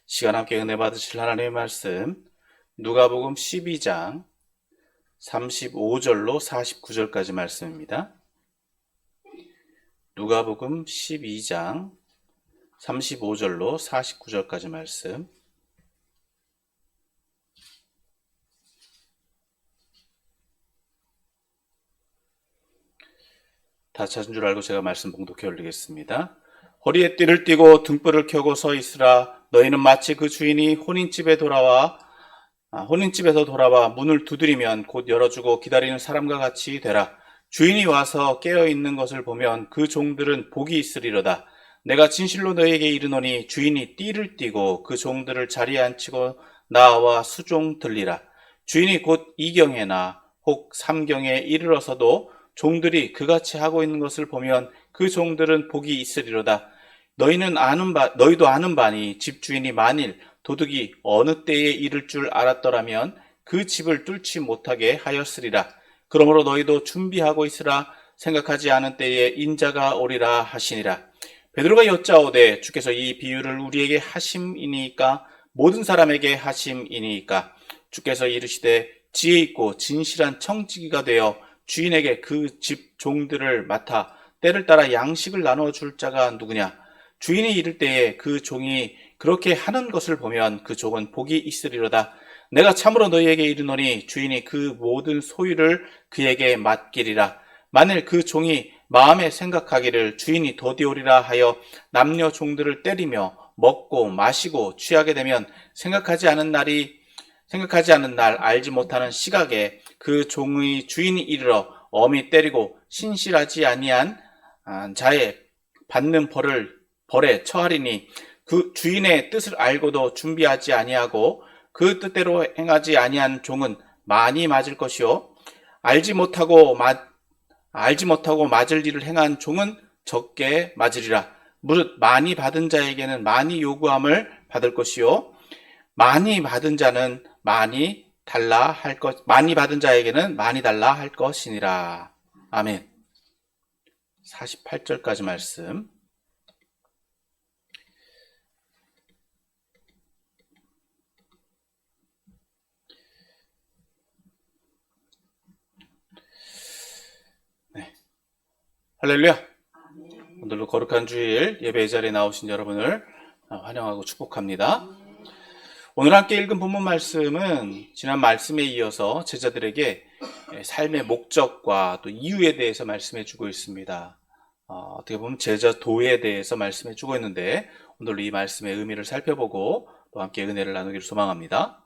시간 함께 은혜 받으실 하나님의 말씀 누가복음 12장 35절로 49절까지 말씀입니다. 누가복음 12장 35절로 49절까지 말씀. 다 찾은 줄 알고 제가 말씀 봉독해 올리겠습니다. 허리에 띠를 띠고 등불을 켜고 서 있으라. 너희는 마치 그 주인이 혼인집에서 돌아와 문을 두드리면 곧 열어주고 기다리는 사람과 같이 되라. 주인이 와서 깨어있는 것을 보면 그 종들은 복이 있으리로다. 내가 진실로 너희에게 이르노니 주인이 띠를 띠고 그 종들을 자리에 앉히고 나와 수종 들리라. 주인이 곧 이경에나 혹 삼경에 이르러서도 종들이 그같이 하고 있는 것을 보면 그 종들은 복이 있으리로다. 너희도 아는 바니 집주인이 만일 도둑이 어느 때에 이를 줄 알았더라면 그 집을 뚫지 못하게 하였으리라. 그러므로 너희도 준비하고 있으라. 생각하지 않은 때에 인자가 오리라 하시니라. 베드로가 여짜오되 주께서 이 비유를 우리에게 하심이니까 모든 사람에게 하심이니까. 주께서 이르시되 지혜 있고 진실한 청지기가 되어 주인에게 그 집 종들을 맡아 때를 따라 양식을 나눠 줄 자가 누구냐. 주인이 이를 때에 그 종이 그렇게 하는 것을 보면 그 종은 복이 있으리로다. 내가 참으로 너희에게 이르노니 주인이 그 모든 소유를 그에게 맡기리라. 만일 그 종이 마음에 생각하기를 주인이 더디오리라 하여 남녀 종들을 때리며 먹고 마시고 취하게 되면 생각하지 않은 날 알지 못하는 시각에 그 종의 주인이 이르러 엄히 때리고 신실하지 아니한 자의 받는 벌에 처하리니 그 주인의 뜻을 알고도 준비하지 아니하고 그 뜻대로 행하지 아니한 종은 많이 맞을 것이요 알지 못하고 맞을 일을 행한 종은 적게 맞으리라. 무릇 많이 받은 자에게는 많이 요구함을 받을 것이요 많이 받은 자에게는 많이 달라 할 것이니라. 아멘. 48절까지 말씀. 네. 할렐루야. 오늘도 거룩한 주일 예배 자리에 나오신 여러분을 환영하고 축복합니다. 오늘 함께 읽은 본문 말씀은 지난 말씀에 이어서 제자들에게 삶의 목적과 또 이유에 대해서 말씀해 주고 있습니다. 어떻게 보면 제자도에 대해서 말씀해 주고 있는데 오늘 이 말씀의 의미를 살펴보고 또 함께 은혜를 나누기를 소망합니다.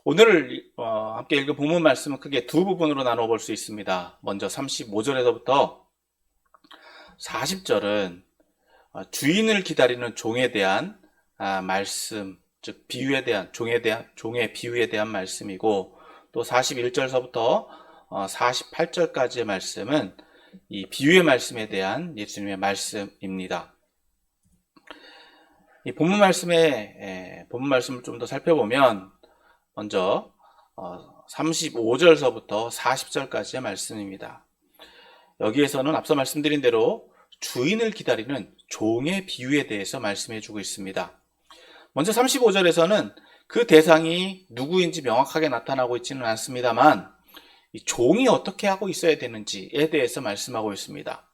오늘 함께 읽은 본문 말씀은 크게 두 부분으로 나눠 볼 수 있습니다. 먼저 35절에서부터 40절은 주인을 기다리는 종에 대한 말씀, 즉 종의 비유에 대한 말씀이고, 또 41절서부터 48절까지의 말씀은 이 비유의 말씀에 대한 예수님의 말씀입니다. 이 본문 말씀을 좀 더 살펴보면 먼저 35절서부터 40절까지의 말씀입니다. 여기에서는 앞서 말씀드린 대로 주인을 기다리는 종의 비유에 대해서 말씀해주고 있습니다. 먼저 35절에서는 그 대상이 누구인지 명확하게 나타나고 있지는 않습니다만 이 종이 어떻게 하고 있어야 되는지에 대해서 말씀하고 있습니다.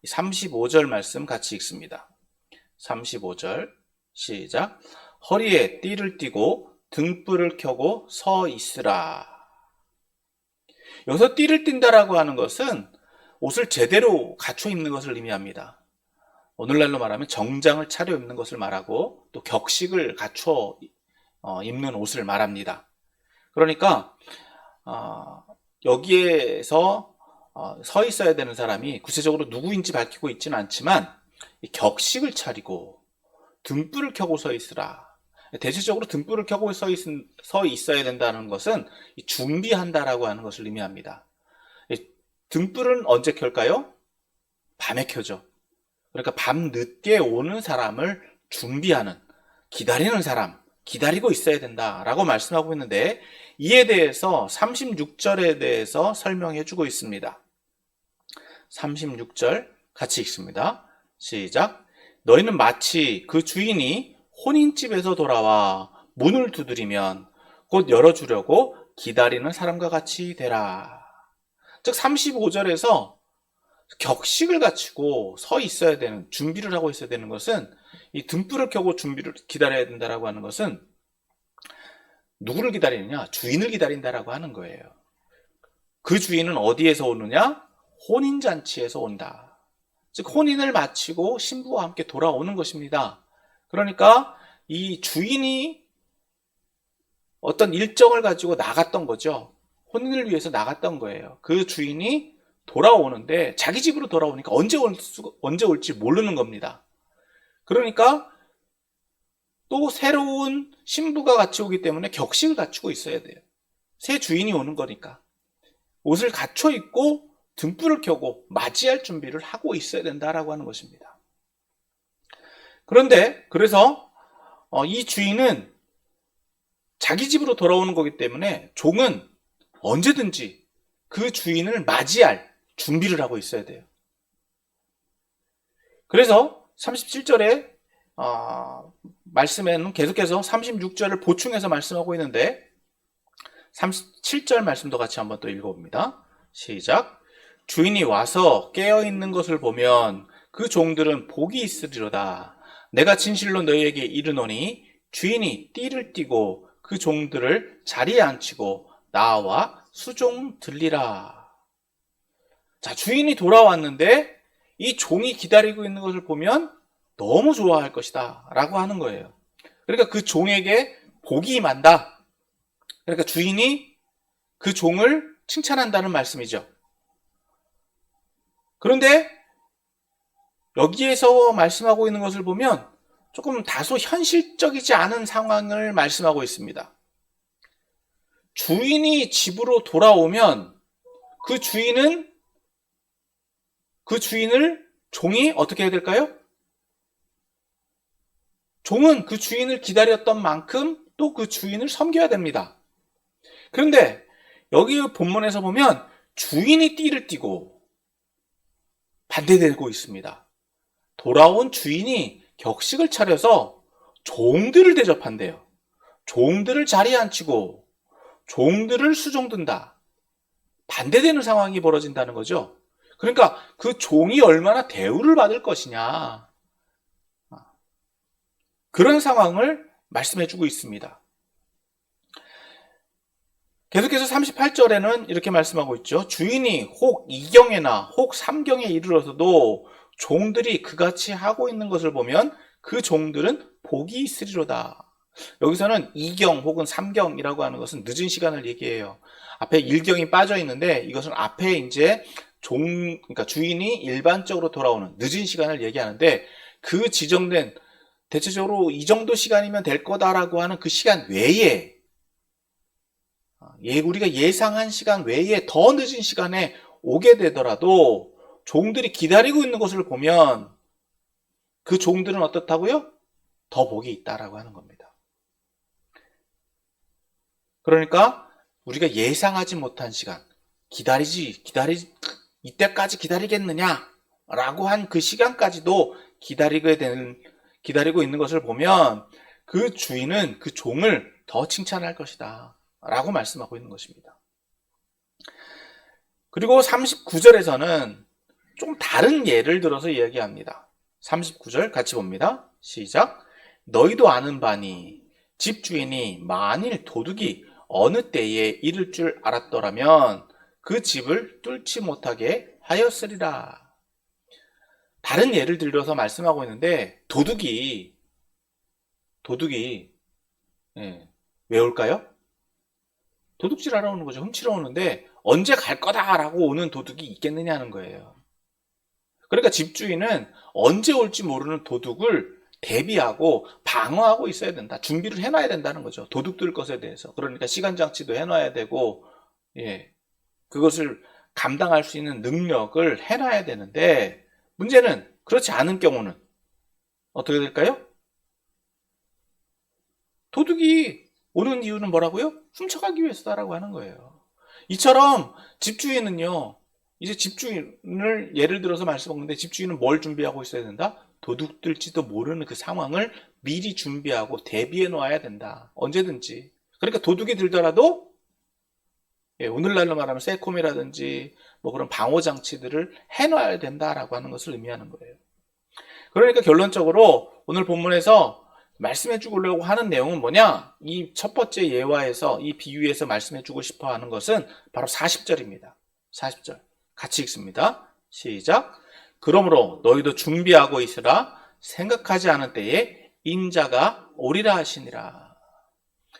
35절 말씀 같이 읽습니다. 35절 시작. 허리에 띠를 띠고 등불을 켜고 서 있으라. 여기서 띠를 띈다라고 하는 것은 옷을 제대로 갖춰 입는 것을 의미합니다. 오늘날로 말하면 정장을 차려 입는 것을 말하고 또 격식을 갖춰 입는 옷을 말합니다. 그러니까 여기에서 서 있어야 되는 사람이 구체적으로 누구인지 밝히고 있지는 않지만 격식을 차리고 등불을 켜고 서 있으라. 대체적으로 등불을 켜고 서 있어야 된다는 것은 준비한다라고 하는 것을 의미합니다. 등불은 언제 켤까요? 밤에 켜죠. 그러니까 밤 늦게 오는 사람을 준비하는, 기다리는 사람, 기다리고 있어야 된다라고 말씀하고 있는데 이에 대해서 36절에 대해서 설명해 주고 있습니다. 36절 같이 읽습니다. 시작. 너희는 마치 그 주인이 혼인집에서 돌아와 문을 두드리면 곧 열어주려고 기다리는 사람과 같이 되라. 즉 35절에서 격식을 갖추고 서 있어야 되는, 준비를 하고 있어야 되는 것은, 이 등불을 켜고 준비를 기다려야 된다라고 하는 것은 누구를 기다리느냐? 주인을 기다린다라고 하는 거예요. 그 주인은 어디에서 오느냐? 혼인잔치에서 온다. 즉 혼인을 마치고 신부와 함께 돌아오는 것입니다. 그러니까 이 주인이 어떤 일정을 가지고 나갔던 거죠. 혼인을 위해서 나갔던 거예요. 그 주인이 돌아오는데 자기 집으로 돌아오니까 언제 올지 모르는 겁니다. 그러니까 또 새로운 신부가 같이 오기 때문에 격식을 갖추고 있어야 돼요. 새 주인이 오는 거니까 옷을 갖춰 입고 등불을 켜고 맞이할 준비를 하고 있어야 된다라고 하는 것입니다. 그런데 그래서 이 주인은 자기 집으로 돌아오는 거기 때문에 종은 언제든지 그 주인을 맞이할 준비를 하고 있어야 돼요. 그래서 37절에 말씀에는 계속해서 36절을 보충해서 말씀하고 있는데 37절 말씀도 같이 한번 또 읽어봅니다. 시작. 주인이 와서 깨어있는 것을 보면 그 종들은 복이 있으리로다. 내가 진실로 너희에게 이르노니 주인이 띠를 띠고 그 종들을 자리에 앉히고 나와 수종 들리라. 자, 주인이 돌아왔는데 이 종이 기다리고 있는 것을 보면 너무 좋아할 것이다 라고 하는 거예요. 그러니까 그 종에게 복이 임한다. 그러니까 주인이 그 종을 칭찬한다는 말씀이죠. 그런데 여기에서 말씀하고 있는 것을 보면 조금 다소 현실적이지 않은 상황을 말씀하고 있습니다. 주인이 집으로 돌아오면 그 주인을 종이 어떻게 해야 될까요? 종은 그 주인을 기다렸던 만큼 또 그 주인을 섬겨야 됩니다. 그런데 여기 본문에서 보면 주인이 띠를 띠고 반대되고 있습니다. 돌아온 주인이 격식을 차려서 종들을 대접한대요. 종들을 자리에 앉히고 종들을 수종든다. 반대되는 상황이 벌어진다는 거죠. 그러니까 그 종이 얼마나 대우를 받을 것이냐. 그런 상황을 말씀해주고 있습니다. 계속해서 38절에는 이렇게 말씀하고 있죠. 주인이 혹 2경에나 혹 3경에 이르러서도 종들이 그같이 하고 있는 것을 보면 그 종들은 복이 있으리로다. 여기서는 2경 혹은 3경이라고 하는 것은 늦은 시간을 얘기해요. 앞에 1경이 빠져 있는데 이것은 앞에 이제 그러니까 주인이 일반적으로 돌아오는 늦은 시간을 얘기하는데 그 지정된 대체적으로 이 정도 시간이면 될 거다라고 하는 그 시간 외에 우리가 예상한 시간 외에 더 늦은 시간에 오게 되더라도 종들이 기다리고 있는 것을 보면 그 종들은 어떻다고요? 더 복이 있다라고 하는 겁니다. 그러니까 우리가 예상하지 못한 시간, 이때까지 기다리겠느냐라고 한 그 시간까지도 기다리고 있는 것을 보면 그 주인은 그 종을 더 칭찬할 것이다 라고 말씀하고 있는 것입니다. 그리고 39절에서는 좀 다른 예를 들어서 이야기합니다. 39절 같이 봅니다. 시작. 너희도 아는 바니 집주인이 만일 도둑이 어느 때에 이를 줄 알았더라면 그 집을 뚫지 못하게 하였으리라. 다른 예를 들어서 말씀하고 있는데 도둑이 왜 올까요? 도둑질 하러 오는 거죠. 훔치러 오는데 언제 갈 거다라고 오는 도둑이 있겠느냐 하는 거예요. 그러니까 집주인은 언제 올지 모르는 도둑을 대비하고 방어하고 있어야 된다. 준비를 해놔야 된다는 거죠. 도둑들 것에 대해서. 그러니까 시간 장치도 해놔야 되고, 그것을 감당할 수 있는 능력을 해놔야 되는데, 문제는 그렇지 않은 경우는 어떻게 될까요? 도둑이 오는 이유는 뭐라고요? 훔쳐가기 위해서다라고 하는 거예요. 이처럼 집주인은요, 이제 집주인을 예를 들어서 말씀하는데 집주인은 뭘 준비하고 있어야 된다? 도둑들지도 모르는 그 상황을 미리 준비하고 대비해 놓아야 된다. 언제든지. 그러니까 도둑이 들더라도 오늘날로 말하면 세콤이라든지 뭐 그런 방호 장치들을 해놔야 된다라고 하는 것을 의미하는 거예요. 그러니까 결론적으로 오늘 본문에서 말씀해 주려고 하는 내용은 뭐냐? 이 첫 번째 예화에서 이 비유에서 말씀해 주고 싶어 하는 것은 바로 40절입니다. 40절. 같이 읽습니다. 시작. 그러므로 너희도 준비하고 있으라. 생각하지 않은 때에 인자가 오리라 하시니라.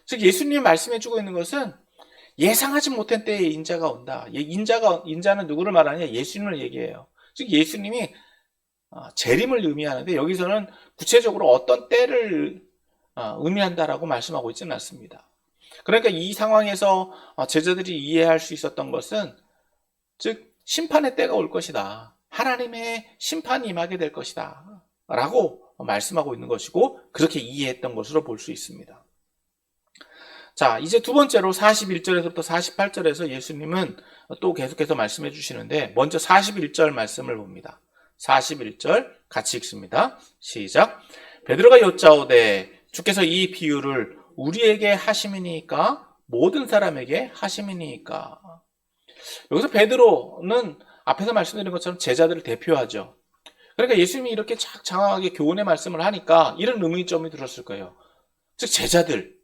즉 예수님이 말씀해 주고 있는 것은 예상하지 못한 때에 인자가 온다. 인자는 누구를 말하느냐? 예수님을 얘기해요. 즉 예수님이 재림을 의미하는데 여기서는 구체적으로 어떤 때를 의미한다라고 말씀하고 있지는 않습니다. 그러니까 이 상황에서 제자들이 이해할 수 있었던 것은 즉 심판의 때가 올 것이다. 하나님의 심판이 임하게 될 것이다. 라고 말씀하고 있는 것이고 그렇게 이해했던 것으로 볼 수 있습니다. 자, 이제 두 번째로 41절에서부터 48절에서 예수님은 또 계속해서 말씀해 주시는데 먼저 41절 말씀을 봅니다. 41절 같이 읽습니다. 시작. 베드로가 여짜오되 주께서 이 비유를 우리에게 하심이니까 모든 사람에게 하심이니까. 여기서 베드로는 앞에서 말씀드린 것처럼 제자들을 대표하죠. 그러니까 예수님이 이렇게 장황하게 교훈의 말씀을 하니까 이런 의미점이 들었을 거예요. 즉 제자들,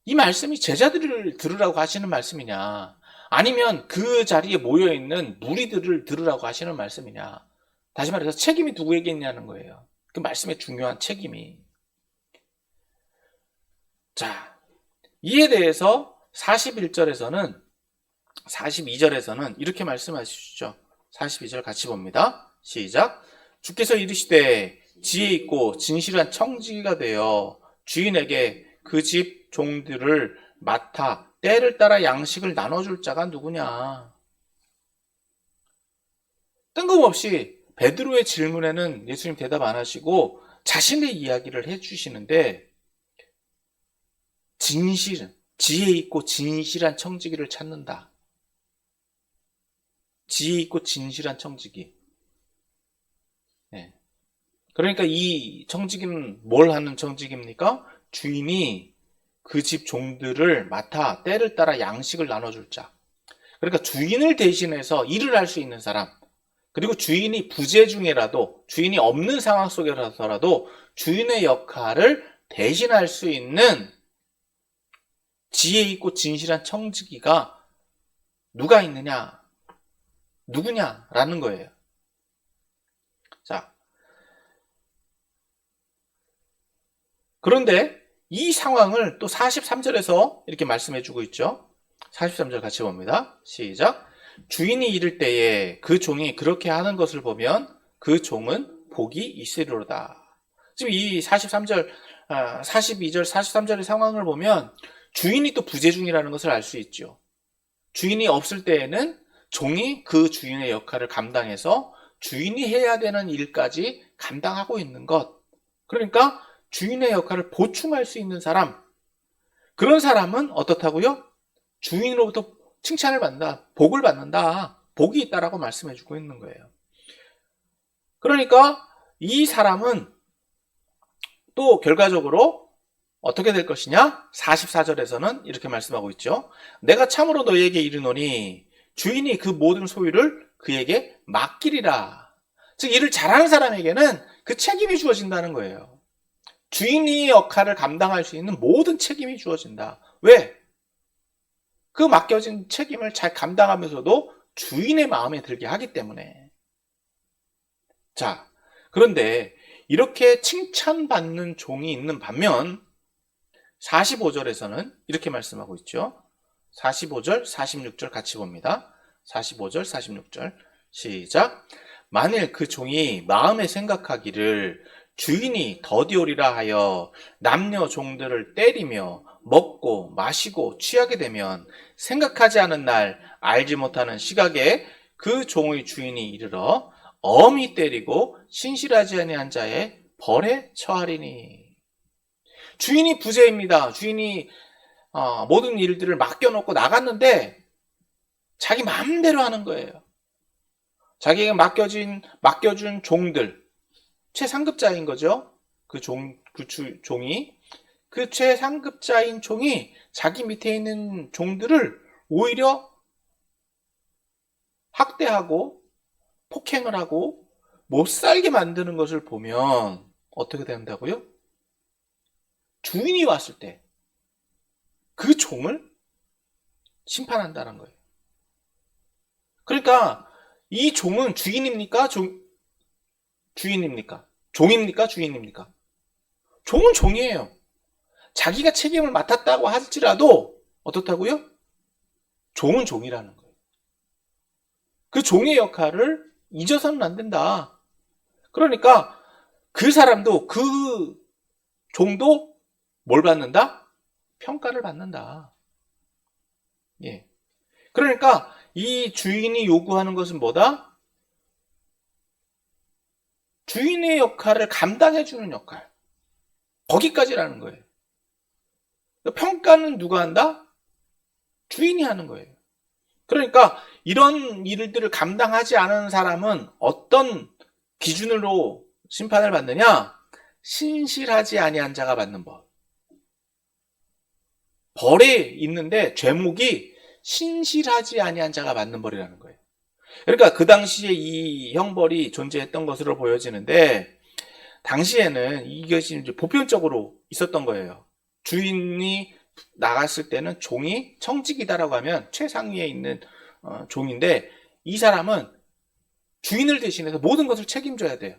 이 말씀이 제자들을 들으라고 하시는 말씀이냐 아니면 그 자리에 모여있는 무리들을 들으라고 하시는 말씀이냐. 다시 말해서 책임이 누구에게 있냐는 거예요. 그 말씀의 중요한 책임이. 자, 이에 대해서 41절에서는 42절에서는 이렇게 말씀하시죠. 42절 같이 봅니다. 시작. 주께서 이르시되 지혜 있고 진실한 청지기가 되어 주인에게 그 집 종들을 맡아 때를 따라 양식을 나눠줄 자가 누구냐. 뜬금없이 베드로의 질문에는 예수님 대답 안 하시고 자신의 이야기를 해주시는데 지혜 있고 진실한 청지기를 찾는다. 지혜 있고 진실한 청지기. 네. 그러니까 이 청지기는 뭘 하는 청지기입니까? 주인이 그 집 종들을 맡아 때를 따라 양식을 나눠줄 자. 그러니까 주인을 대신해서 일을 할 수 있는 사람. 그리고 주인이 부재 중에라도 주인이 없는 상황 속에서라도 주인의 역할을 대신할 수 있는 지혜 있고 진실한 청지기가 누가 있느냐? 누구냐라는 거예요. 자, 그런데 이 상황을 또 43절에서 이렇게 말씀해 주고 있죠. 43절 같이 봅니다. 시작. 주인이 이를 때에 그 종이 그렇게 하는 것을 보면 그 종은 복이 있으리로다. 지금 이 43절, 42절, 43절의 상황을 보면 주인이 또 부재 중이라는 것을 알 수 있죠. 주인이 없을 때에는 종이 그 주인의 역할을 감당해서 주인이 해야 되는 일까지 감당하고 있는 것. 그러니까 주인의 역할을 보충할 수 있는 사람. 그런 사람은 어떻다고요? 주인으로부터 칭찬을 받는다. 복을 받는다. 복이 있다라고 말씀해주고 있는 거예요. 그러니까 이 사람은 또 결과적으로 어떻게 될 것이냐? 44절에서는 이렇게 말씀하고 있죠. 내가 참으로 너희에게 이르노니 주인이 그 모든 소유를 그에게 맡기리라. 즉 일을 잘하는 사람에게는 그 책임이 주어진다는 거예요. 주인이 역할을 감당할 수 있는 모든 책임이 주어진다. 왜? 그 맡겨진 책임을 잘 감당하면서도 주인의 마음에 들게 하기 때문에. 자, 그런데 이렇게 칭찬받는 종이 있는 반면 45절에서는 이렇게 말씀하고 있죠. 45절, 46절 같이 봅니다. 45절, 46절 시작. 만일 그 종이 마음에 생각하기를 주인이 더디오리라 하여 남녀 종들을 때리며 먹고 마시고 취하게 되면 생각하지 않은 날 알지 못하는 시각에 그 종의 주인이 이르러 엄히 때리고 신실하지 아니한 자의 벌에 처하리니. 주인이 부재입니다. 주인이 모든 일들을 맡겨놓고 나갔는데 자기 마음대로 하는 거예요. 자기가 맡겨준 종들, 최상급자인 거죠. 그 종이, 그 최상급자인 종이 자기 밑에 있는 종들을 오히려 학대하고 폭행을 하고 못 살게 만드는 것을 보면 어떻게 된다고요? 주인이 왔을 때 그 종을 심판한다는 거예요. 그러니까 이 종은 주인입니까? 주인입니까? 종입니까? 주인입니까? 종은 종이에요. 자기가 책임을 맡았다고 할지라도 어떻다고요? 종은 종이라는 거예요. 그 종의 역할을 잊어서는 안 된다. 그러니까 그 사람도, 그 종도 뭘 받는다? 평가를 받는다. 예. 그러니까 이 주인이 요구하는 것은 뭐다? 주인의 역할을 감당해주는 역할. 거기까지라는 거예요. 평가는 누가 한다? 주인이 하는 거예요. 그러니까 이런 일들을 감당하지 않은 사람은 어떤 기준으로 심판을 받느냐? 신실하지 아니한 자가 받는 법. 벌에 있는데 죄목이 신실하지 아니한 자가 받는 벌이라는 거예요. 그러니까 그 당시에 이 형벌이 존재했던 것으로 보여지는데, 당시에는 이것이 이제 보편적으로 있었던 거예요. 주인이 나갔을 때는 종이 청직이다라고 하면 최상위에 있는 종인데, 이 사람은 주인을 대신해서 모든 것을 책임져야 돼요.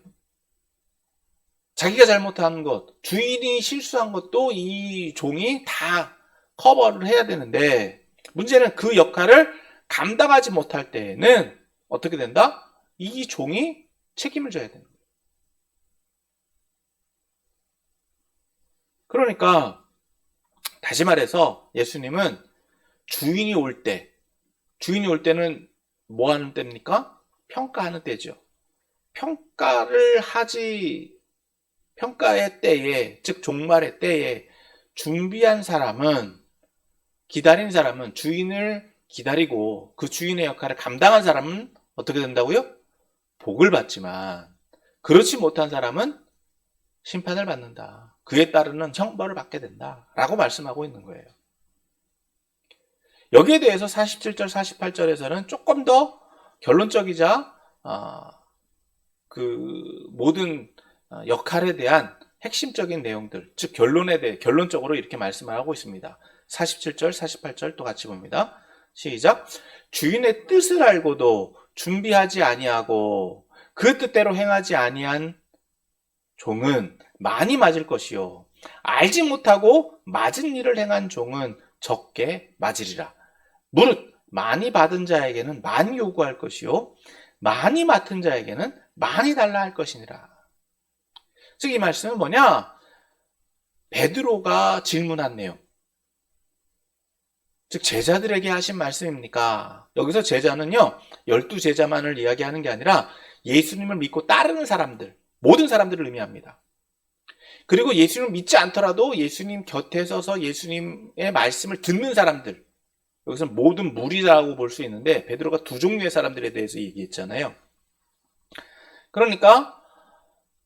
자기가 잘못한 것, 주인이 실수한 것도 이 종이 다 커버를 해야 되는데, 문제는 그 역할을 감당하지 못할 때에는 어떻게 된다? 이 종이 책임을 져야 되는 거예요. 그러니까 다시 말해서 예수님은 주인이 올 때는 뭐 하는 때입니까? 평가하는 때죠. 평가의 때에, 즉 종말의 때에 준비한 사람은, 기다린 사람은, 주인을 기다리고 그 주인의 역할을 감당한 사람은 어떻게 된다고요? 복을 받지만, 그렇지 못한 사람은 심판을 받는다. 그에 따르는 형벌을 받게 된다. 라고 말씀하고 있는 거예요. 여기에 대해서 47절, 48절에서는 조금 더 결론적이자 그 모든 역할에 대한 핵심적인 내용들, 즉 결론에 대해 결론적으로 이렇게 말씀을 하고 있습니다. 47절, 48절 또 같이 봅니다. 시작. 주인의 뜻을 알고도 준비하지 아니하고 그 뜻대로 행하지 아니한 종은 많이 맞을 것이요, 알지 못하고 맞은 일을 행한 종은 적게 맞으리라. 무릇 많이 받은 자에게는 많이 요구할 것이요, 많이 맡은 자에게는 많이 달라 할 것이니라. 즉 이 말씀은 뭐냐? 베드로가 질문한 내용, 즉 제자들에게 하신 말씀입니까? 여기서 제자는요, 12제자만을 이야기하는 게 아니라 예수님을 믿고 따르는 사람들, 모든 사람들을 의미합니다. 그리고 예수님을 믿지 않더라도 예수님 곁에 서서 예수님의 말씀을 듣는 사람들, 여기서는 모든 무리라고 볼 수 있는데 베드로가 두 종류의 사람들에 대해서 얘기했잖아요. 그러니까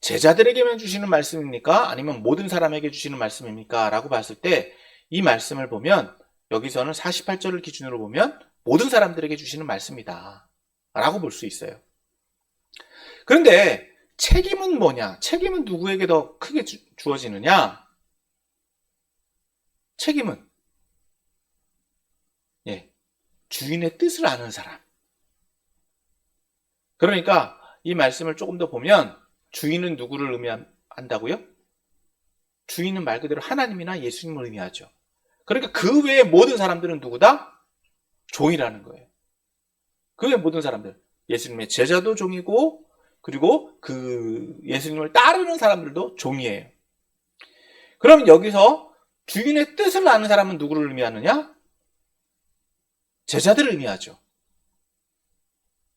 제자들에게만 주시는 말씀입니까? 아니면 모든 사람에게 주시는 말씀입니까? 라고 봤을 때 이 말씀을 보면, 여기서는 48절을 기준으로 보면 모든 사람들에게 주시는 말씀이다 라고 볼 수 있어요. 그런데 책임은 뭐냐? 책임은 누구에게 더 크게 주어지느냐? 책임은 주인의 뜻을 아는 사람. 그러니까 이 말씀을 조금 더 보면 주인은 누구를 의미한다고요? 주인은 말 그대로 하나님이나 예수님을 의미하죠. 그러니까 그 외의 모든 사람들은 누구다? 종이라는 거예요. 그 외의 모든 사람들, 예수님의 제자도 종이고, 그리고 그 예수님을 따르는 사람들도 종이에요. 그럼 여기서 주인의 뜻을 아는 사람은 누구를 의미하느냐? 제자들을 의미하죠.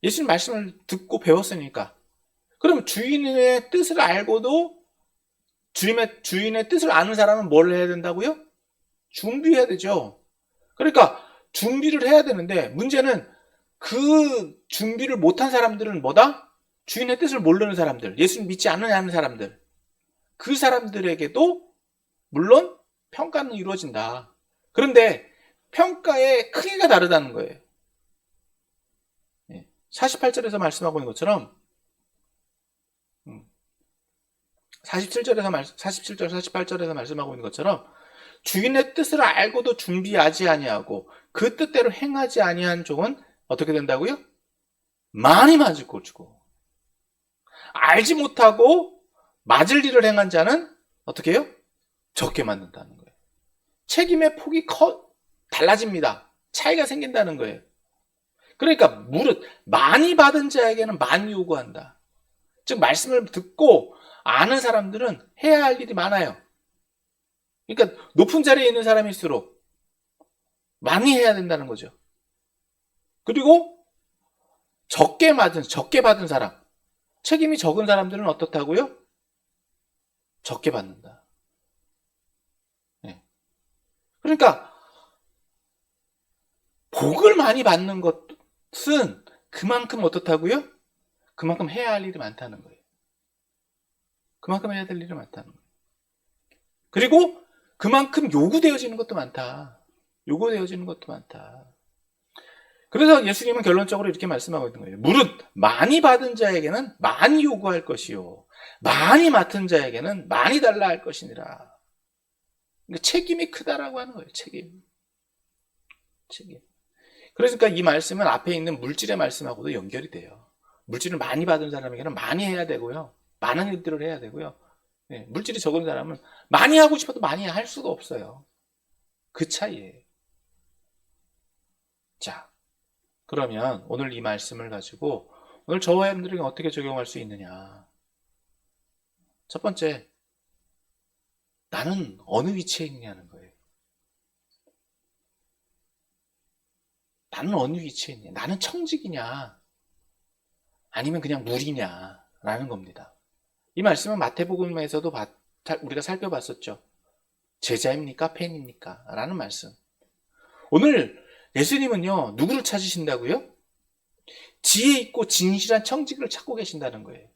예수님 말씀을 듣고 배웠으니까. 그럼 주인의 뜻을 알고도 주인의 뜻을 아는 사람은 뭘 해야 된다고요? 준비해야 되죠. 그러니까 준비를 해야 되는데, 문제는 그 준비를 못한 사람들은 뭐다? 주인의 뜻을 모르는 사람들, 예수님 믿지 않느냐는 사람들. 그 사람들에게도 물론 평가는 이루어진다. 그런데 평가의 크기가 다르다는 거예요. 48절에서 말씀하고 있는 것처럼 47절, 48절에서 말씀하고 있는 것처럼 주인의 뜻을 알고도 준비하지 아니하고 그 뜻대로 행하지 아니한 종은 어떻게 된다고요? 많이 맞을 것이고, 알지 못하고 맞을 일을 행한 자는 어떻게 해요? 적게 맞는다는 거예요. 책임의 폭이 달라집니다. 차이가 생긴다는 거예요. 그러니까 무릇 많이 받은 자에게는 많이 요구한다. 즉 말씀을 듣고 아는 사람들은 해야 할 일이 많아요. 그러니까 높은 자리에 있는 사람일수록 많이 해야 된다는 거죠. 그리고 적게 받은 사람, 책임이 적은 사람들은 어떻다고요? 적게 받는다. 네. 그러니까 복을 많이 받는 것은 그만큼 어떻다고요? 그만큼 해야 할 일이 많다는 거예요. 그만큼 해야 될 일이 많다는 거예요. 그리고 그만큼 요구되어지는 것도 많다. 요구되어지는 것도 많다. 그래서 예수님은 결론적으로 이렇게 말씀하고 있는 거예요. 무릇 많이 받은 자에게는 많이 요구할 것이요, 많이 맡은 자에게는 많이 달라 할 것이니라. 그러니까 책임이 크다라고 하는 거예요. 책임. 그러니까 이 말씀은 앞에 있는 물질의 말씀하고도 연결이 돼요. 물질을 많이 받은 사람에게는 많이 해야 되고요, 많은 일들을 해야 되고요. 네, 물질이 적은 사람은 많이 하고 싶어도 많이 할 수가 없어요. 그 차이예요. 자, 그러면 오늘 이 말씀을 가지고 오늘 저와 여러분들에게 어떻게 적용할 수 있느냐. 첫 번째, 나는 어느 위치에 있느냐는 거예요. 나는 어느 위치에 있냐. 나는 청직이냐 아니면 그냥 물이냐 라는 겁니다. 이 말씀은 마태복음에서도 우리가 살펴봤었죠. 제자입니까? 팬입니까? 라는 말씀. 오늘 예수님은요, 누구를 찾으신다고요? 지혜 있고 진실한 청직을 찾고 계신다는 거예요.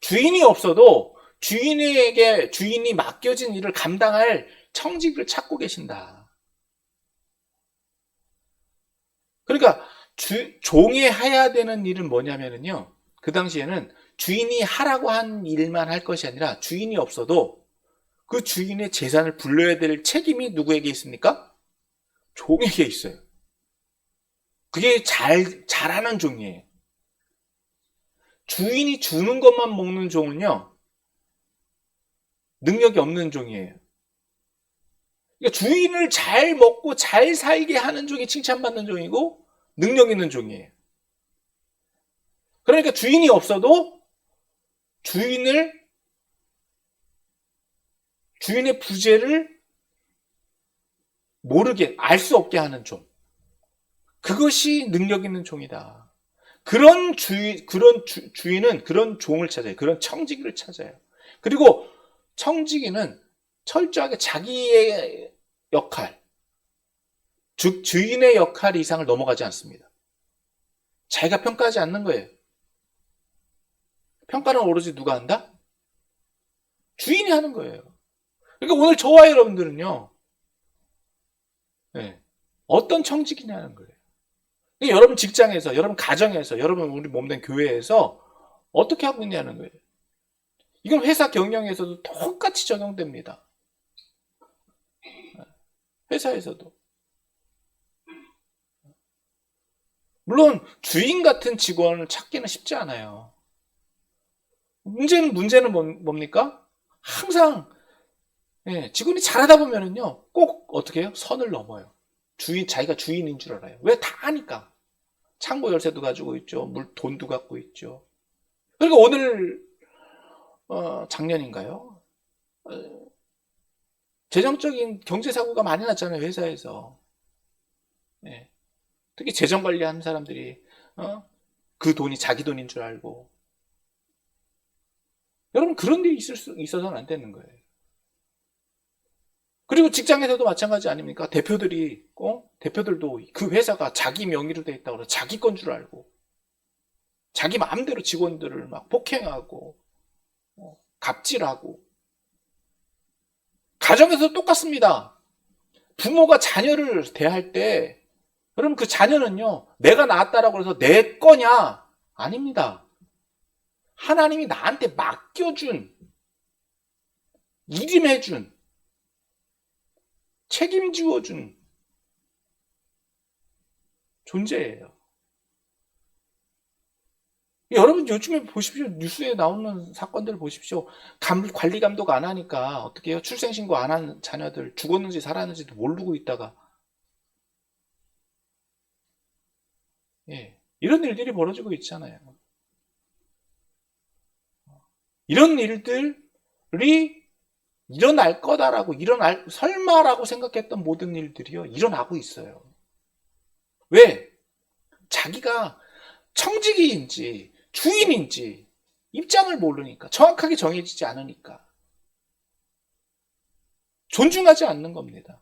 주인이 없어도 주인이 맡겨진 일을 감당할 청직을 찾고 계신다. 그러니까 종이 해야 되는 일은 뭐냐면요, 그 당시에는 주인이 하라고 한 일만 할 것이 아니라 주인이 없어도 그 주인의 재산을 불러야 될 책임이 누구에게 있습니까? 종에게 있어요. 그게 잘하는 종이에요. 주인이 주는 것만 먹는 종은요, 능력이 없는 종이에요. 그러니까 주인을 잘 먹고 잘 살게 하는 종이 칭찬받는 종이고 능력 있는 종이에요. 그러니까 주인이 없어도 주인의 부재를 모르게, 알 수 없게 하는 종. 그것이 능력 있는 종이다. 그런 주인은 그런 종을 찾아요. 그런 청지기를 찾아요. 그리고 청지기는 철저하게 자기의 역할, 즉 주인의 역할 이상을 넘어가지 않습니다. 자기가 평가하지 않는 거예요. 평가는 오로지 누가 한다? 주인이 하는 거예요. 그러니까 오늘 저와 여러분들은요, 네, 어떤 청직이냐는 거예요. 그러니까 여러분 직장에서, 여러분 가정에서, 여러분 우리 몸된 교회에서 어떻게 하고 있냐는 거예요. 이건 회사 경영에서도 똑같이 적용됩니다. 회사에서도. 물론 주인 같은 직원을 찾기는 쉽지 않아요. 문제는 뭡니까? 항상 직원이 잘하다 보면은요, 꼭 어떻게 해요? 선을 넘어요. 자기가 주인인 줄 알아요. 왜? 다 아니까. 창고 열쇠도 가지고 있죠. 돈도 갖고 있죠. 그리고 오늘 작년인가요? 재정적인 경제 사고가 많이 났잖아요, 회사에서. 특히 재정 관리하는 사람들이 그 돈이 자기 돈인 줄 알고. 여러분, 그런 일이 있어서는 안 되는 거예요. 그리고 직장에서도 마찬가지 아닙니까? 대표들도 그 회사가 자기 명의로 돼 있다고 해서 자기 건 줄 알고 자기 마음대로 직원들을 막 폭행하고 갑질하고. 가정에서 똑같습니다. 부모가 자녀를 대할 때 그럼 그 자녀는요, 내가 낳았다라고 해서 내 거냐? 아닙니다. 하나님이 나한테 맡겨준, 일임해준, 책임지어준 존재예요. 여러분 요즘에 보십시오. 뉴스에 나오는 사건들 보십시오. 관리 감독 안 하니까 어떻게 해요? 출생신고 안 한 자녀들 죽었는지 살았는지도 모르고 있다가 이런 일들이 벌어지고 있잖아요. 이런 일들이 일어날 거다라고 설마라고 생각했던 모든 일들이요 일어나고 있어요. 왜? 자기가 청지기인지 주인인지 입장을 모르니까, 정확하게 정해지지 않으니까 존중하지 않는 겁니다.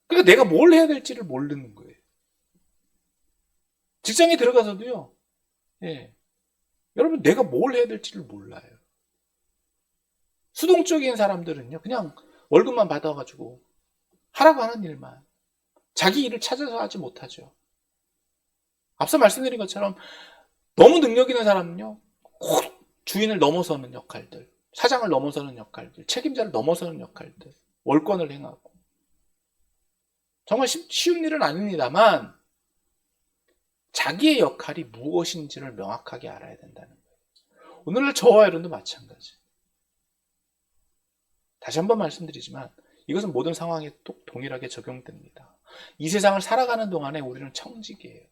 그러니까 내가 뭘 해야 될지를 모르는 거예요. 직장에 들어가서도요. 여러분 내가 뭘 해야 될지를 몰라요. 수동적인 사람들은요. 그냥 월급만 받아가지고 하라고 하는 일만, 자기 일을 찾아서 하지 못하죠. 앞서 말씀드린 것처럼 너무 능력 있는 사람은요. 꼭 주인을 넘어서는 역할들, 사장을 넘어서는 역할들, 책임자를 넘어서는 역할들, 월권을 행하고. 정말 쉬운 일은 아닙니다만 자기의 역할이 무엇인지를 명확하게 알아야 된다는 거예요. 오늘날 저와 여러분도 마찬가지. 다시 한번 말씀드리지만 이것은 모든 상황에 동일하게 적용됩니다. 이 세상을 살아가는 동안에 우리는 청직이에요.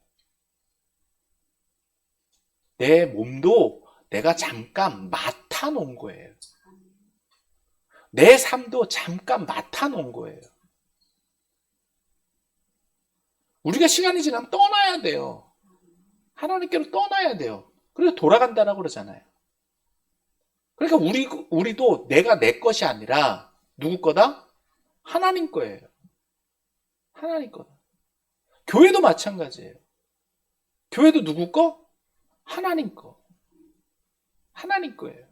내 몸도 내가 잠깐 맡아놓은 거예요. 내 삶도 잠깐 맡아놓은 거예요. 우리가 시간이 지나면 떠나야 돼요. 하나님께로 떠나야 돼요. 그래서 돌아간다라고 그러잖아요. 그러니까 우리도 내가 내 것이 아니라 누구 거다? 하나님 거예요. 하나님 거다. 교회도 마찬가지예요. 교회도 누구 거? 하나님 거. 하나님 거예요.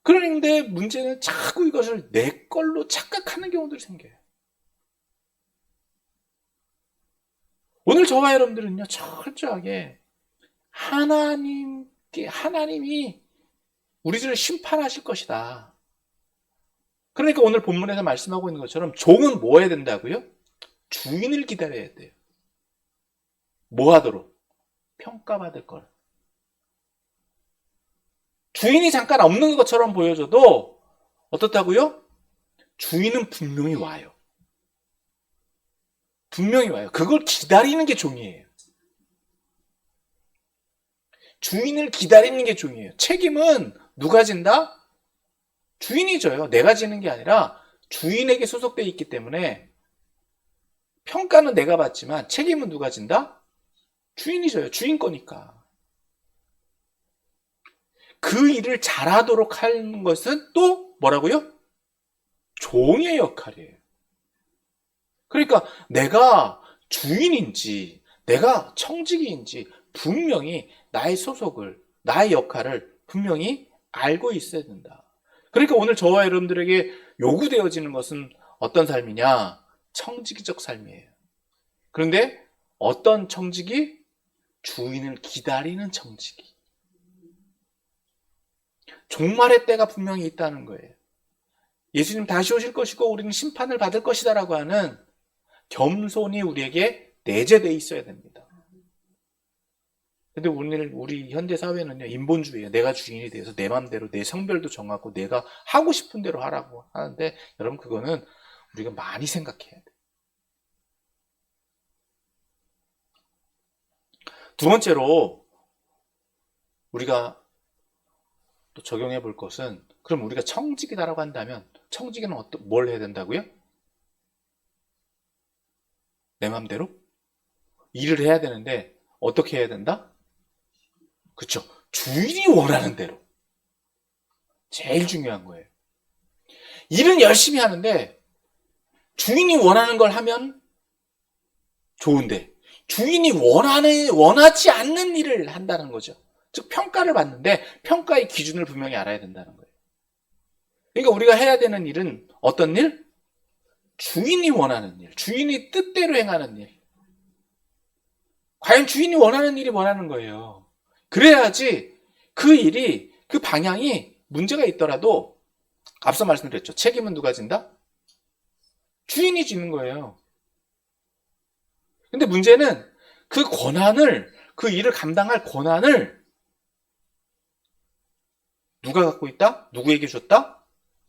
그런데 문제는 자꾸 이것을 내 걸로 착각하는 경우들이 생겨요. 오늘 저와 여러분들은요, 철저하게 하나님이 우리들을 심판하실 것이다. 그러니까 오늘 본문에서 말씀하고 있는 것처럼 종은 뭐 해야 된다고요? 주인을 기다려야 돼요. 뭐 하도록? 평가받을 걸. 주인이 잠깐 없는 것처럼 보여져도 어떻다고요? 주인은 분명히 와요. 분명히 와요. 그걸 기다리는 게 종이에요. 주인을 기다리는 게 종이에요. 책임은 누가 진다? 주인이 져요. 내가 지는 게 아니라 주인에게 소속되어 있기 때문에 평가는 내가 받지만 책임은 누가 진다? 주인이 져요. 주인 거니까. 그 일을 잘하도록 하는 것은 또 뭐라고요? 종의 역할이에요. 그러니까 내가 주인인지 내가 청지기인지 분명히 나의 소속을, 나의 역할을 분명히 알고 있어야 된다. 그러니까 오늘 저와 여러분들에게 요구되어지는 것은 어떤 삶이냐? 청지기적 삶이에요. 그런데 어떤 청지기? 주인을 기다리는 청지기. 종말의 때가 분명히 있다는 거예요. 예수님 다시 오실 것이고 우리는 심판을 받을 것이다라고 하는 겸손이 우리에게 내재되어 있어야 됩니다. 근데 오늘 우리 현대 사회는요, 인본주의예요. 내가 주인이 돼서 내 맘대로 내 성별도 정하고 내가 하고 싶은 대로 하라고 하는데, 여러분 그거는 우리가 많이 생각해야 돼요. 두 번째로 우리가 또 적용해 볼 것은, 그럼 우리가 청직이다라고 한다면 청직이는 뭘 해야 된다고요? 내 맘대로 일을 해야 되는데 어떻게 해야 된다? 그렇죠. 주인이 원하는 대로. 제일 중요한 거예요. 일은 열심히 하는데 주인이 원하는 걸 하면 좋은데 주인이 원하지 않는 일을 한다는 거죠. 즉 평가를 받는데 평가의 기준을 분명히 알아야 된다는 거예요. 그러니까 우리가 해야 되는 일은 어떤 일? 주인이 원하는 일, 주인이 뜻대로 행하는 일. 과연 주인이 원하는 일이 뭐라는 거예요. 그래야지 그 일이, 그 방향이 문제가 있더라도 앞서 말씀드렸죠. 책임은 누가 진다? 주인이 지는 거예요. 근데 문제는 그 권한을, 그 일을 감당할 권한을 누가 갖고 있다? 누구에게 줬다?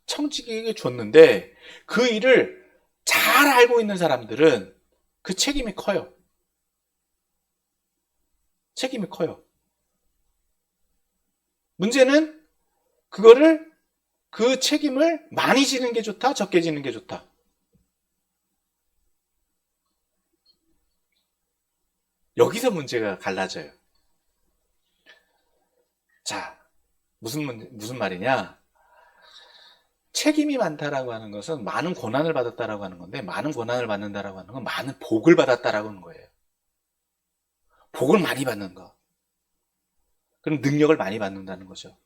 청지기에게 줬는데 그 일을 잘 알고 있는 사람들은 그 책임이 커요. 책임이 커요. 문제는 그거를, 그 책임을 많이 지는 게 좋다? 적게 지는 게 좋다? 여기서 문제가 갈라져요. 자, 무슨 말이냐? 책임이 많다라고 하는 것은 많은 고난을 받았다라고 하는 건데, 많은 고난을 받는다라고 하는 건 많은 복을 받았다라고 하는 거예요. 복을 많이 받는 거. 그럼 능력을 많이 받는다는 거죠.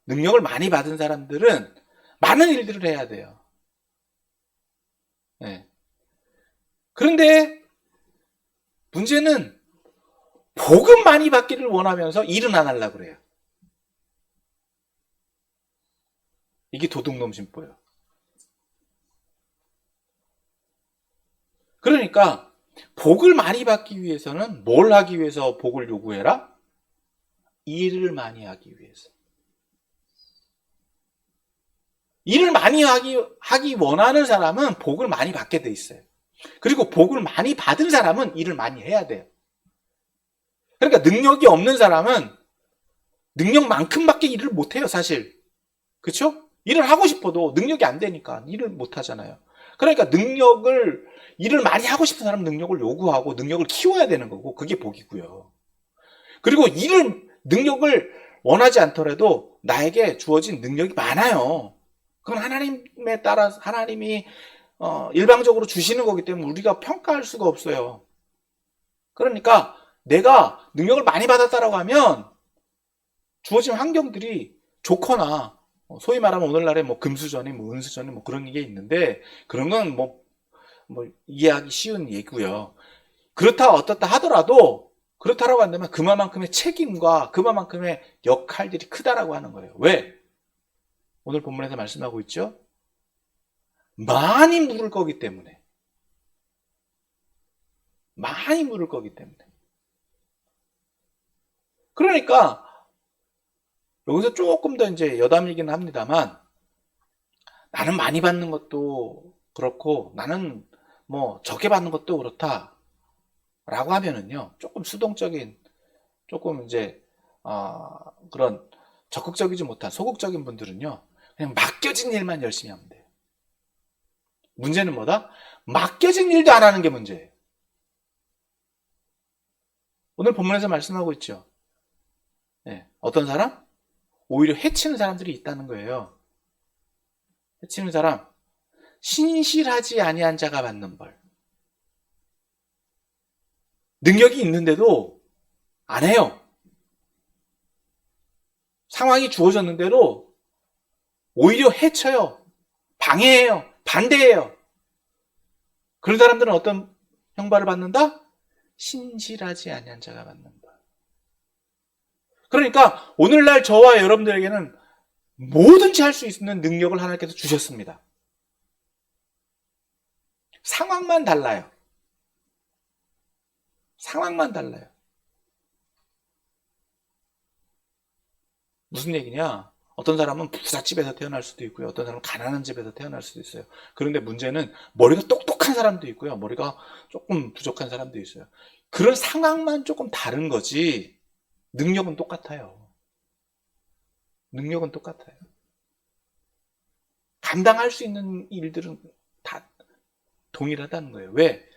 능력을 많이 받은 사람들은 많은 일들을 해야 돼요. 네. 그런데 문제는 복은 많이 받기를 원하면서 일은 안 하려고 그래요. 이게 도둑놈 심보예요. 그러니까 복을 많이 받기 위해서는 뭘 하기 위해서 복을 요구해라? 일을 많이 하기 위해서. 일을 많이 하기 원하는 사람은 복을 많이 받게 돼 있어요. 그리고 복을 많이 받은 사람은 일을 많이 해야 돼요. 그러니까 능력이 없는 사람은 능력만큼밖에 일을 못 해요, 사실. 그렇죠? 일을 하고 싶어도 능력이 안 되니까 일을 못 하잖아요. 그러니까 일을 많이 하고 싶은 사람은 능력을 요구하고 능력을 키워야 되는 거고, 그게 복이고요. 그리고 능력을 원하지 않더라도 나에게 주어진 능력이 많아요. 그건 하나님에 따라 하나님이 일방적으로 주시는 거기 때문에 우리가 평가할 수가 없어요. 그러니까 내가 능력을 많이 받았다라고 하면 주어진 환경들이 좋거나, 소위 말하면 오늘날에 뭐 금수저니 뭐 은수저니 뭐 그런 게 있는데, 그런 건 뭐 이해하기 쉬운 얘기고요. 그렇다 어떻다 하더라도, 그렇다라고 한다면 그만큼의 책임과 그만큼의 역할들이 크다라고 하는 거예요. 왜? 오늘 본문에서 말씀하고 있죠? 많이 물을 거기 때문에. 많이 물을 거기 때문에. 그러니까 여기서 조금 더 이제 여담이긴 합니다만, 나는 많이 받는 것도 그렇고 나는 뭐 적게 받는 것도 그렇다 라고 하면은요, 조금 수동적인, 조금 이제 그런 적극적이지 못한 소극적인 분들은요, 그냥 맡겨진 일만 열심히 하면 돼요. 문제는 뭐다? 맡겨진 일도 안 하는 게 문제예요. 오늘 본문에서 말씀하고 있죠. 네, 어떤 사람? 오히려 해치는 사람들이 있다는 거예요. 해치는 사람, 신실하지 아니한 자가 받는 벌. 능력이 있는데도 안 해요. 상황이 주어졌는데도 오히려 해쳐요. 방해해요. 반대해요. 그런 사람들은 어떤 형벌을 받는다? 신실하지 아니한 자가 받는 벌. 그러니까 오늘날 저와 여러분들에게는 뭐든지 할 수 있는 능력을 하나님께서 주셨습니다. 상황만 달라요. 상황만 달라요. 무슨 얘기냐? 어떤 사람은 부잣집에서 태어날 수도 있고요. 어떤 사람은 가난한 집에서 태어날 수도 있어요. 그런데 문제는 머리가 똑똑한 사람도 있고요. 머리가 조금 부족한 사람도 있어요. 그런 상황만 조금 다른 거지 능력은 똑같아요. 능력은 똑같아요. 감당할 수 있는 일들은 다 동일하다는 거예요. 왜?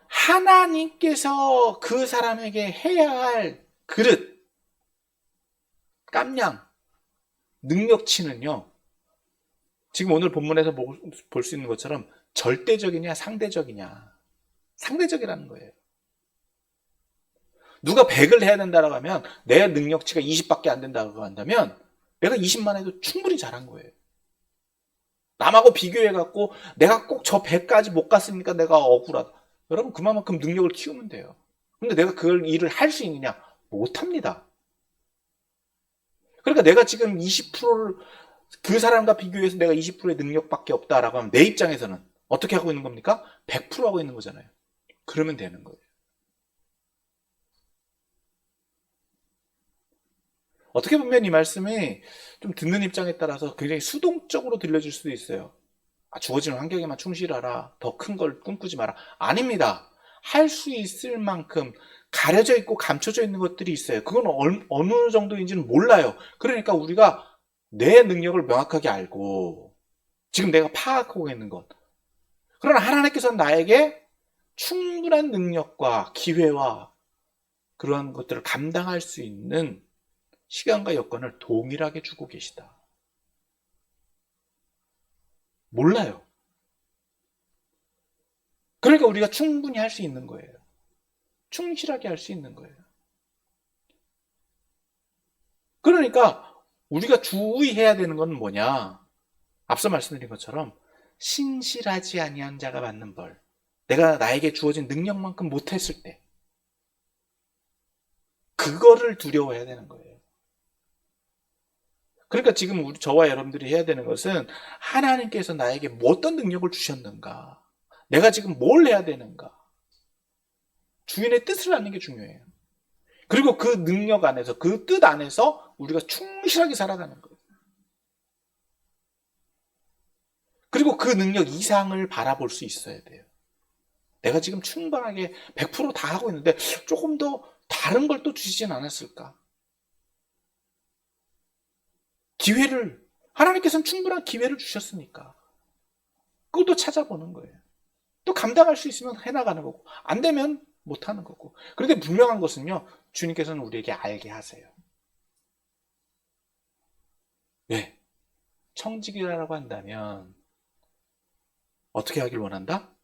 하나님께서 그 사람에게 해야 할 그릇, 깜냥, 능력치는요, 지금 오늘 본문에서 볼 수 있는 것처럼 절대적이냐 상대적이냐. 상대적이라는 거예요. 누가 100을 해야 된다라고 하면 내 능력치가 20밖에 안 된다고 한다면 내가 20만 해도 충분히 잘한 거예요. 남하고 비교해갖고 내가 꼭 저 100까지 못 갔으니까 내가 억울하다. 여러분 그만큼 능력을 키우면 돼요. 근데 내가 그걸 일을 할 수 있느냐? 못합니다. 그러니까 내가 지금 20%를 그 사람과 비교해서 내가 20%의 능력밖에 없다라고 하면 내 입장에서는 어떻게 하고 있는 겁니까? 100% 하고 있는 거잖아요. 그러면 되는 거예요. 어떻게 보면 이 말씀이 좀 듣는 입장에 따라서 굉장히 수동적으로 들려질 수도 있어요. 주어지는 환경에만 충실하라. 더 큰 걸 꿈꾸지 마라. 아닙니다. 할 수 있을 만큼 가려져 있고 감춰져 있는 것들이 있어요. 그건 어느 정도인지는 몰라요. 그러니까 우리가 내 능력을 명확하게 알고 지금 내가 파악하고 있는 것. 그러나 하나님께서는 나에게 충분한 능력과 기회와 그러한 것들을 감당할 수 있는 시간과 여건을 동일하게 주고 계시다. 몰라요. 그러니까 우리가 충분히 할 수 있는 거예요. 충실하게 할 수 있는 거예요. 그러니까 우리가 주의해야 되는 건 뭐냐? 앞서 말씀드린 것처럼 신실하지 아니한 자가 받는 벌. 내가 나에게 주어진 능력만큼 못했을 때 그거를 두려워해야 되는 거예요. 그러니까 지금 저와 여러분들이 해야 되는 것은 하나님께서 나에게 어떤 능력을 주셨는가? 내가 지금 뭘 해야 되는가? 주인의 뜻을 아는 게 중요해요. 그리고 그 능력 안에서, 그 뜻 안에서 우리가 충실하게 살아가는 거예요. 그리고 그 능력 이상을 바라볼 수 있어야 돼요. 내가 지금 충분하게 100%다 하고 있는데 조금 더 다른 걸 또 주시진 않았을까? 하나님께서는 충분한 기회를 주셨으니까 그것도 찾아보는 거예요. 또 감당할 수 있으면 해나가는 거고 안 되면 못하는 거고. 그런데 분명한 것은요, 주님께서는 우리에게 알게 하세요. 왜? 청직이라고 한다면 어떻게 하길 원한다?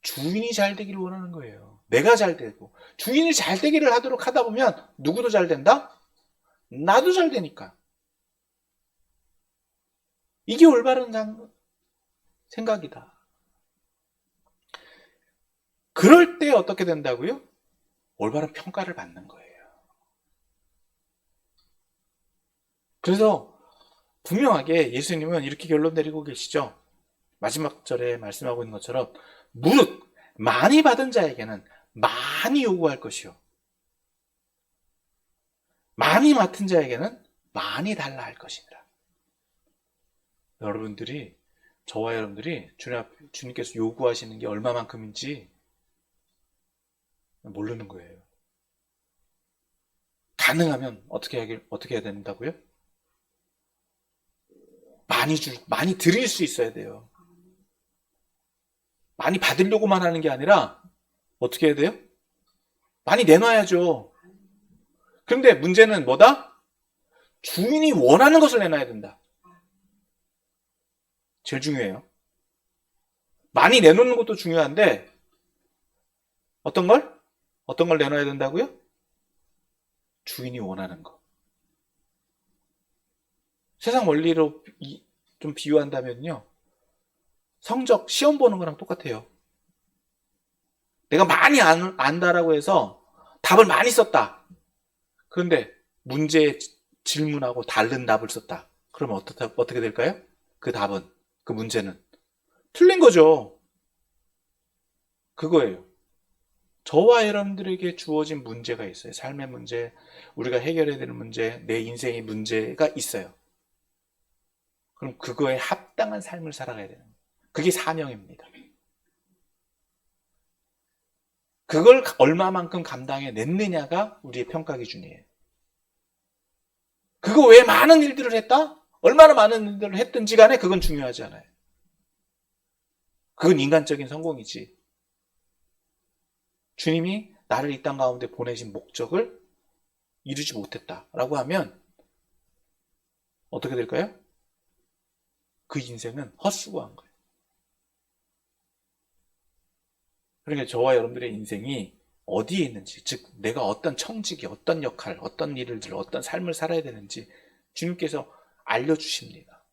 주인이 잘 되기를 원하는 거예요. 내가 잘 되고 주인이 잘 되기를 하도록 하다 보면 누구도 잘 된다? 나도 잘 되니까. 이게 올바른 생각이다. 그럴 때 어떻게 된다고요? 올바른 평가를 받는 거예요. 그래서 분명하게 예수님은 이렇게 결론 내리고 계시죠. 마지막 절에 말씀하고 있는 것처럼 무릇 많이 받은 자에게는 많이 요구할 것이요 많이 맡은 자에게는 많이 달라 할 것이니라. 저와 여러분들이 주님께서 요구하시는 게 얼마만큼인지 모르는 거예요. 가능하면 어떻게 해야 된다고요? 많이 드릴 수 있어야 돼요. 많이 받으려고만 하는 게 아니라 어떻게 해야 돼요? 많이 내놔야죠. 그런데 문제는 뭐다? 주인이 원하는 것을 내놔야 된다. 제일 중요해요. 많이 내놓는 것도 중요한데 어떤 걸 내놔야 된다고요? 주인이 원하는 거. 세상 원리로 좀 비유한다면요. 성적, 시험 보는 거랑 똑같아요. 내가 많이 안다라고 해서 답을 많이 썼다. 그런데 문제의 질문하고 다른 답을 썼다. 그러면 어떻게 될까요? 그 문제는 틀린 거죠. 그거예요. 저와 여러분들에게 주어진 문제가 있어요. 삶의 문제, 우리가 해결해야 되는 문제, 내 인생의 문제가 있어요. 그럼 그거에 합당한 삶을 살아가야 되는 거예요. 그게 사명입니다. 그걸 얼마만큼 감당해 냈느냐가 우리의 평가 기준이에요. 그거 왜 많은 일들을 했다? 얼마나 많은 일들을 했든지 간에 그건 중요하지 않아요. 그건 인간적인 성공이지. 주님이 나를 이 땅 가운데 보내신 목적을 이루지 못했다라고 하면 어떻게 될까요? 그 인생은 헛수고한 거예요. 그러니까 저와 여러분들의 인생이 어디에 있는지, 즉 내가 어떤 청직이, 어떤 역할, 어떤 일을, 어떤 삶을 살아야 되는지 주님께서 알려주십니다.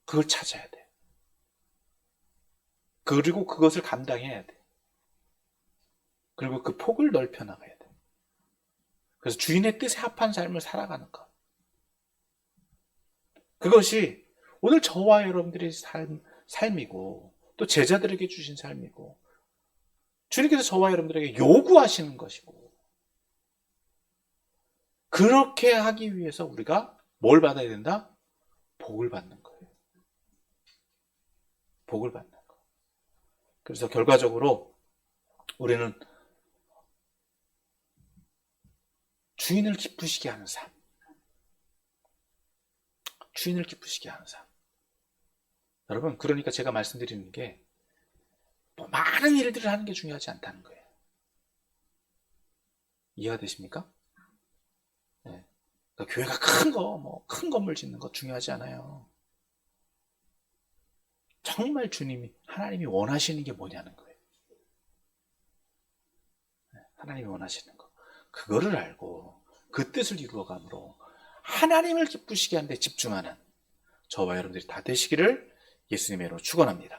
그걸 찾아야 돼. 그리고 그것을 감당해야 돼. 그리고 그 폭을 넓혀 나가야 돼. 그래서 주인의 뜻에 합한 삶을 살아가는 것. 그것이 오늘 저와 여러분들의 삶이고 또 제자들에게 주신 삶이고 주님께서 저와 여러분들에게 요구하시는 것이고 그렇게 하기 위해서 우리가 뭘 받아야 된다? 복을 받는 거예요. 복을 받는 거. 그래서 결과적으로 우리는 주인을 기쁘시게 하는 삶. 주인을 기쁘시게 하는 삶. 여러분, 그러니까 제가 말씀드리는 게 뭐 많은 일들을 하는 게 중요하지 않다는 거예요. 이해가 되십니까? 네. 그러니까 교회가 큰 거, 큰 건물 짓는 거 중요하지 않아요. 정말 주님이, 하나님이 원하시는 게 뭐냐는 거예요. 하나님이 원하시는 거. 그거를 알고 그 뜻을 이루어감으로 하나님을 기쁘시게 하는 데 집중하는 저와 여러분들이 다 되시기를 예수님의 이름으로 축원합니다.